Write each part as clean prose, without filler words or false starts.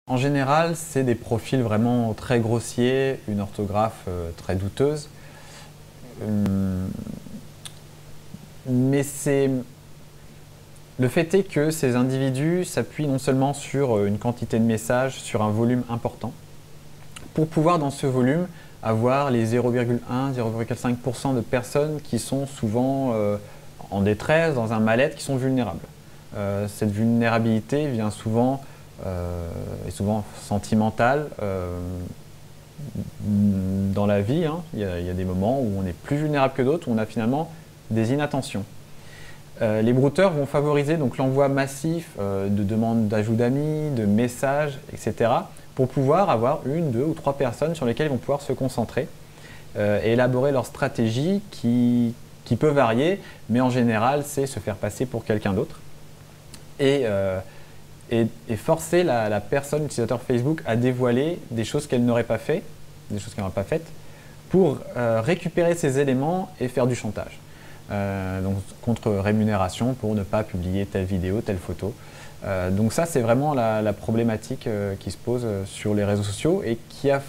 En général, c'est des profils vraiment très grossiers, une orthographe très douteuse. Hum, Mais le fait est que ces individus s'appuient non seulement sur une quantité de messages, sur un volume important, pour pouvoir dans ce volume avoir les 0,1-0,5% de personnes qui sont souvent en détresse, dans un mal-être, qui sont vulnérables. Cette vulnérabilité vient souvent, est souvent sentimentale. Dans la vie, hein, il y a des moments où on est plus vulnérable que d'autres, où on a finalement des inattentions. Les brouteurs vont favoriser donc l'envoi massif de demandes d'ajout d'amis, de messages, etc. pour pouvoir avoir une, deux ou trois personnes sur lesquelles ils vont pouvoir se concentrer et élaborer leur stratégie qui peut varier, mais en général, c'est se faire passer pour quelqu'un d'autre et forcer la personne, l'utilisateur Facebook, à dévoiler des choses qu'elle n'aurait pas fait, des choses qu'elle n'aurait pas faites, pour récupérer ces éléments et faire du chantage. Donc contre rémunération pour ne pas publier telle vidéo, telle photo. Donc ça, c'est vraiment la problématique qui se pose sur les réseaux sociaux et qui a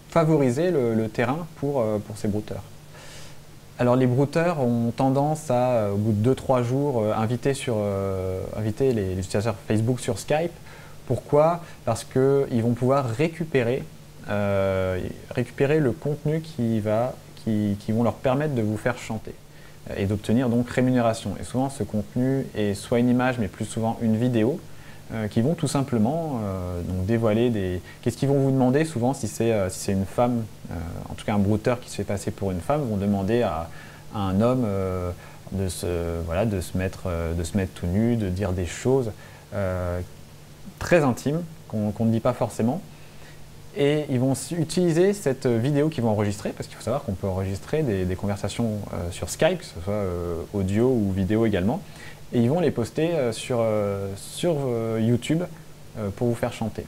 favorisé le terrain pour ces brouteurs. Alors les brouteurs ont tendance à, au bout de 2-3 jours, inviter les utilisateurs Facebook sur Skype. Pourquoi? Parce qu'ils vont pouvoir récupérer le contenu qui vont leur permettre de vous faire chanter et d'obtenir donc rémunération. Et souvent ce contenu est soit une image mais plus souvent une vidéo qui vont tout simplement donc dévoiler des... Qu'est-ce qu'ils vont vous demander souvent si c'est une femme, en tout cas un brouteur qui se fait passer pour une femme, vont demander à un homme de se mettre tout nu, de dire des choses très intimes qu'on ne dit pas forcément. Et ils vont utiliser cette vidéo qu'ils vont enregistrer, parce qu'il faut savoir qu'on peut enregistrer des conversations sur Skype, que ce soit audio ou vidéo également, et ils vont les poster sur YouTube pour vous faire chanter.